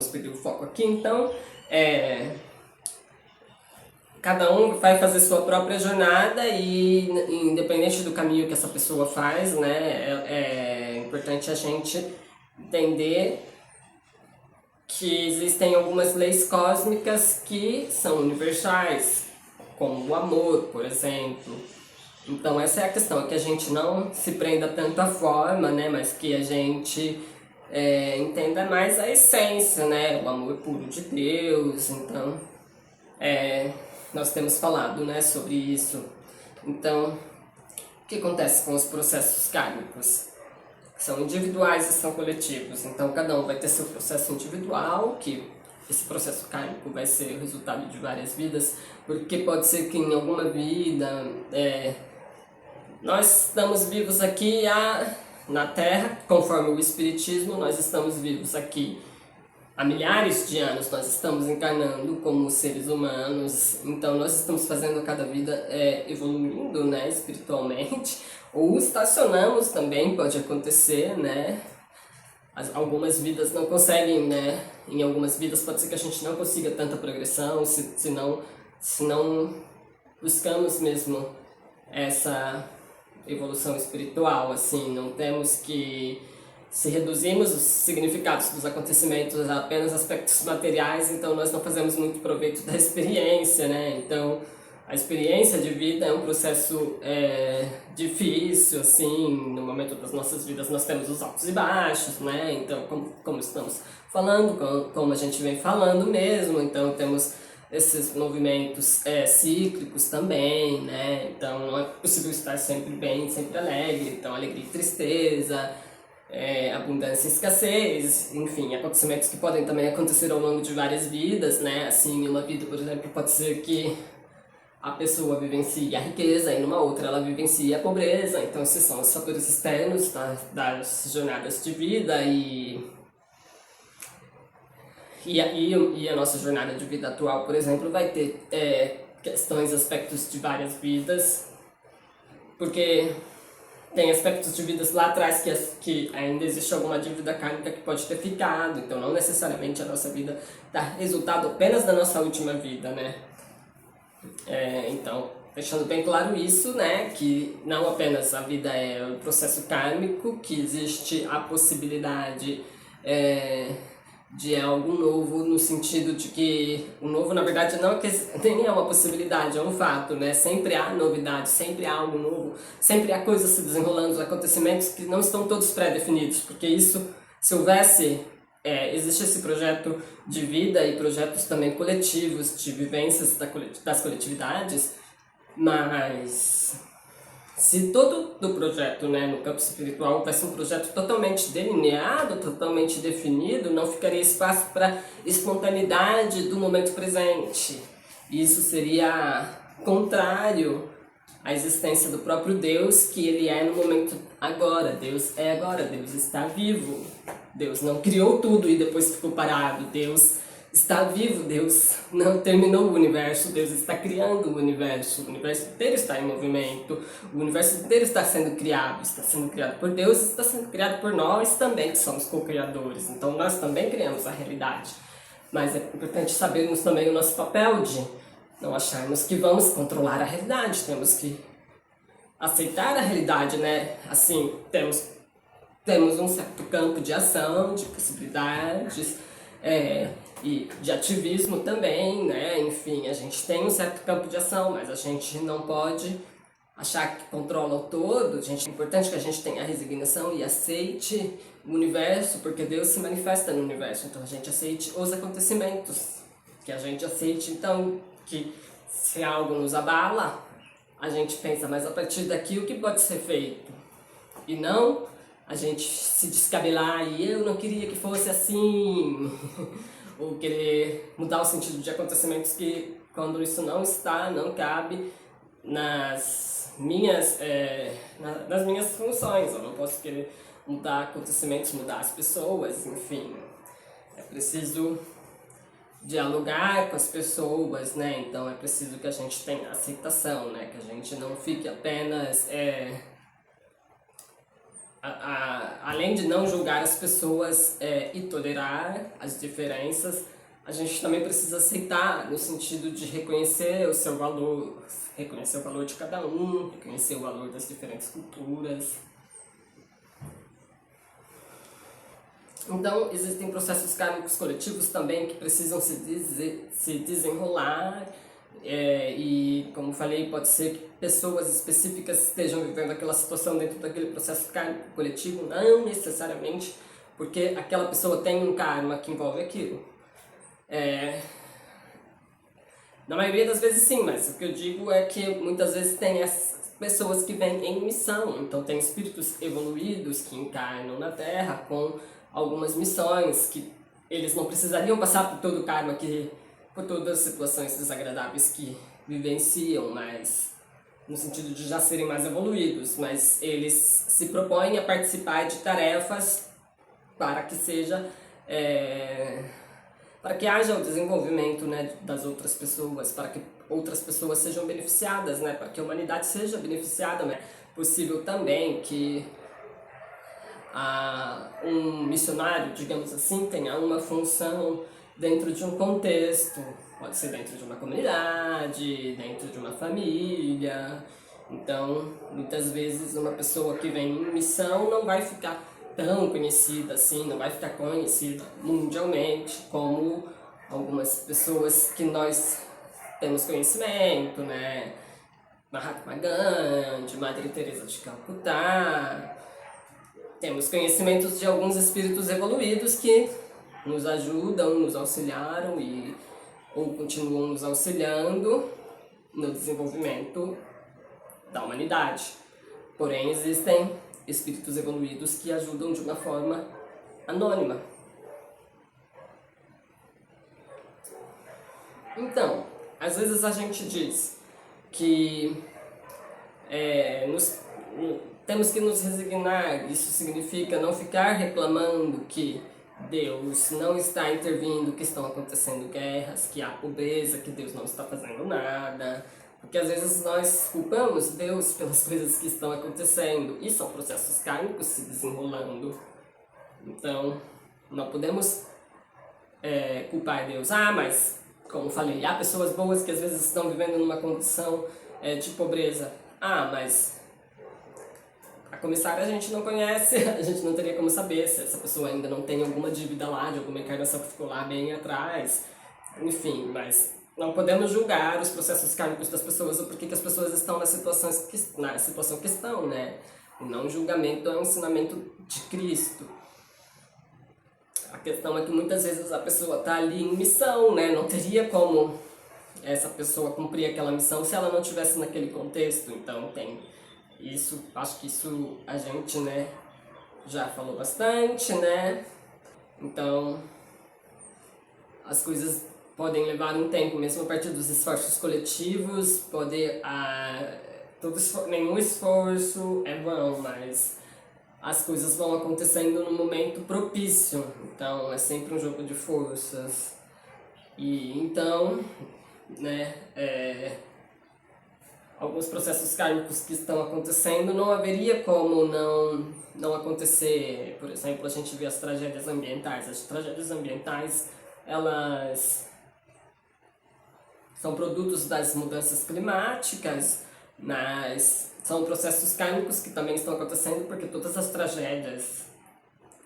perder o foco aqui. Então, cada um vai fazer sua própria jornada e independente do caminho que essa pessoa faz, né, é importante a gente entender que existem algumas leis cósmicas que são universais, como o amor, por exemplo. Então essa é a questão, que a gente não se prenda tanto à forma, né, mas que a gente entenda mais a essência, né, o amor puro de Deus. Então, nós temos falado, né, sobre isso. Então, o que acontece com os processos kármicos? São individuais e são coletivos. Então, cada um vai ter seu processo individual, que esse processo kármico vai ser o resultado de várias vidas, porque pode ser que em alguma vida nós estamos vivos aqui na Terra, conforme o Espiritismo, nós estamos vivos aqui há milhares de anos, nós estamos encarnando como seres humanos, então nós estamos fazendo cada vida evoluindo, né, espiritualmente, ou estacionamos também, pode acontecer, né, algumas vidas não conseguem, né, em algumas vidas pode ser que a gente não consiga tanta progressão, se não buscamos mesmo essa evolução espiritual, assim, não temos que, se reduzimos os significados dos acontecimentos a apenas aspectos materiais, então nós não fazemos muito proveito da experiência, né, então a experiência de vida é um processo difícil, assim, no momento das nossas vidas nós temos os altos e baixos, né, então como estamos falando, como a gente vem falando mesmo, então temos esses movimentos cíclicos também, né, então não é possível estar sempre bem, sempre alegre, então alegria e tristeza, abundância e escassez, enfim, acontecimentos que podem também acontecer ao longo de várias vidas, né, assim, em uma vida, por exemplo, pode ser que a pessoa vivencie a riqueza e numa outra ela vivencie a pobreza, então esses são os fatores externos das jornadas de vida e a nossa jornada de vida atual, por exemplo, vai ter questões, aspectos de várias vidas, porque tem aspectos de vidas lá atrás que ainda existe alguma dívida kármica que pode ter ficado, então não necessariamente a nossa vida dá resultado apenas da nossa última vida, né? Então, deixando bem claro isso, né, que não apenas a vida é um processo kármico, que existe a possibilidade de algo novo, no sentido de que o novo, na verdade, não nem é uma possibilidade, é um fato, né? Sempre há novidade, sempre há algo novo, sempre há coisas se desenrolando, os acontecimentos que não estão todos pré-definidos, porque isso, se houvesse, existe esse projeto de vida e projetos também coletivos, de vivências das coletividades, mas se todo o projeto, né, no campo espiritual vai ser um projeto totalmente delineado, totalmente definido, não ficaria espaço para espontaneidade do momento presente. Isso seria contrário à existência do próprio Deus, que ele é no momento agora. Deus é agora, Deus está vivo. Deus não criou tudo e depois ficou parado. Deus está vivo, Deus não terminou o universo, Deus está criando o universo inteiro está em movimento, o universo inteiro está sendo criado por Deus, está sendo criado por nós também, que somos co-criadores, então nós também criamos a realidade, mas é importante sabermos também o nosso papel de não acharmos que vamos controlar a realidade, temos que aceitar a realidade, né, assim, temos um certo campo de ação, de possibilidades, e de ativismo também, né? Enfim, a gente tem um certo campo de ação, mas a gente não pode achar que controla o todo. É importante que a gente tenha a resignação e aceite o universo, porque Deus se manifesta no universo. Então a gente aceite os acontecimentos, que a gente aceite, então, que se algo nos abala, a gente pensa, mas a partir daqui o que pode ser feito? E não a gente se descabelar e eu não queria que fosse assim, ou querer mudar o sentido de acontecimentos que, quando isso não cabe nas minhas funções. Eu não posso querer mudar acontecimentos, mudar as pessoas, enfim. É preciso dialogar com as pessoas, né? Então é preciso que a gente tenha aceitação, né? Que a gente não fique apenas além de não julgar as pessoas e tolerar as diferenças, a gente também precisa aceitar no sentido de reconhecer o seu valor, reconhecer o valor de cada um, reconhecer o valor das diferentes culturas. Então, existem processos kármicos coletivos também que precisam se desenrolar e, como falei, pode ser que pessoas específicas estejam vivendo aquela situação dentro daquele processo kármico coletivo, não necessariamente porque aquela pessoa tem um karma que envolve aquilo. Na maioria das vezes sim, mas o que eu digo é que muitas vezes tem essas pessoas que vêm em missão, então tem espíritos evoluídos que encarnam na Terra com algumas missões que eles não precisariam passar por todo o karma, por todas as situações desagradáveis que vivenciam, mas no sentido de já serem mais evoluídos, mas eles se propõem a participar de tarefas para que seja para que haja o desenvolvimento, né, das outras pessoas, para que outras pessoas sejam beneficiadas, né, para que a humanidade seja beneficiada. É possível também que um missionário, digamos assim, tenha uma função dentro de um contexto, pode ser dentro de uma comunidade, dentro de uma família. Então, muitas vezes uma pessoa que vem em missão não vai ficar tão conhecida assim, não vai ficar conhecida mundialmente como algumas pessoas que nós temos conhecimento, né? Mahatma Gandhi, Madre Teresa de Calcutá. Temos conhecimentos de alguns espíritos evoluídos que nos ajudam, nos auxiliaram ou continuam nos auxiliando no desenvolvimento da humanidade. Porém, existem espíritos evoluídos que ajudam de uma forma anônima. Então, às vezes a gente diz que temos que nos resignar, isso significa não ficar reclamando que Deus não está intervindo, que estão acontecendo guerras, que há pobreza, que Deus não está fazendo nada. Porque às vezes nós culpamos Deus pelas coisas que estão acontecendo e são processos kármicos se desenrolando. Então, não podemos culpar Deus. Mas, como falei, há pessoas boas que às vezes estão vivendo numa condição de pobreza. Mas a comissária a gente não conhece, a gente não teria como saber se essa pessoa ainda não tem alguma dívida lá, de alguma encarnação que ficou lá bem atrás. Enfim, mas não podemos julgar os processos kármicos das pessoas ou porque que as pessoas estão na situação que estão, né? E não julgamento é um ensinamento de Cristo. A questão é que muitas vezes a pessoa está ali em missão, né? Não teria como essa pessoa cumprir aquela missão se ela não estivesse naquele contexto. Então tem isso, acho que isso a gente, né, já falou bastante, né? Então as coisas podem levar um tempo, mesmo a partir dos esforços coletivos, nenhum esforço é vão, mas as coisas vão acontecendo no momento propício, então é sempre um jogo de forças. E então, né, alguns processos kármicos que estão acontecendo, não haveria como não acontecer. Por exemplo, a gente vê as tragédias ambientais. As tragédias ambientais, elas são produtos das mudanças climáticas, mas são processos kármicos que também estão acontecendo porque todas as tragédias,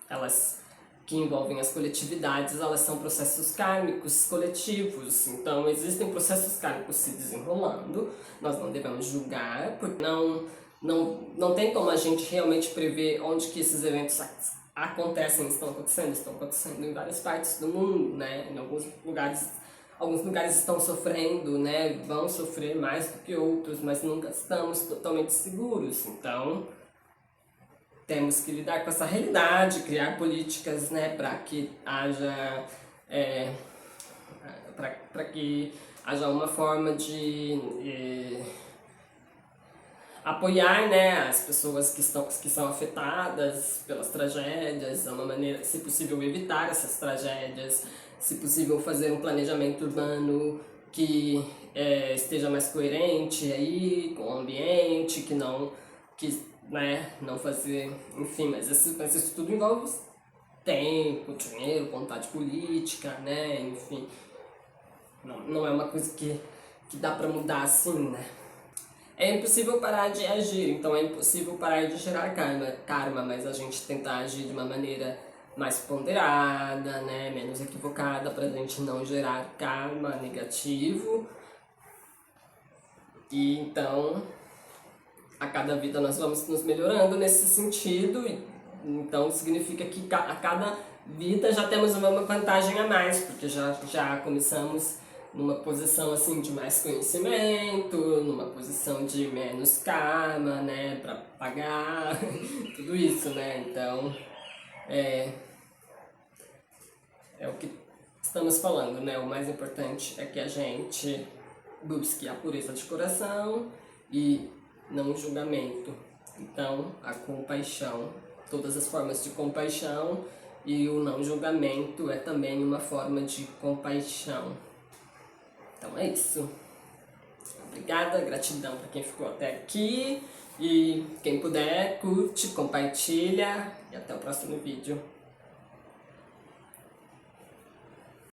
elas que envolvem as coletividades, elas são processos kármicos coletivos. Então, existem processos kármicos se desenrolando, nós não devemos julgar, porque não tem como a gente realmente prever onde que esses eventos estão acontecendo em várias partes do mundo, né? Em alguns lugares estão sofrendo, né? Vão sofrer mais do que outros, mas nunca estamos totalmente seguros. Então, temos que lidar com essa realidade, criar políticas, né, para que haja uma forma de apoiar, né, as pessoas que são afetadas pelas tragédias, é uma maneira, se possível, evitar essas tragédias, se possível, fazer um planejamento urbano que esteja mais coerente aí com o ambiente, que né, não fazer, enfim, mas isso tudo envolve tempo, dinheiro, vontade política, né, enfim, não é uma coisa que dá pra mudar assim, né. É impossível parar de agir, então é impossível parar de gerar karma, mas a gente tentar agir de uma maneira mais ponderada, né, menos equivocada, pra gente não gerar karma negativo. E então, a cada vida nós vamos nos melhorando nesse sentido, então significa que a cada vida já temos uma vantagem a mais, porque já começamos numa posição assim de mais conhecimento, numa posição de menos karma, né, para pagar, tudo isso, né? Então, é o que estamos falando, né? O mais importante é que a gente busque a pureza de coração e não o julgamento. Então, a compaixão, todas as formas de compaixão e o não julgamento é também uma forma de compaixão. Então é isso. Obrigada, gratidão para quem ficou até aqui. E quem puder, curte, compartilha e até o próximo vídeo.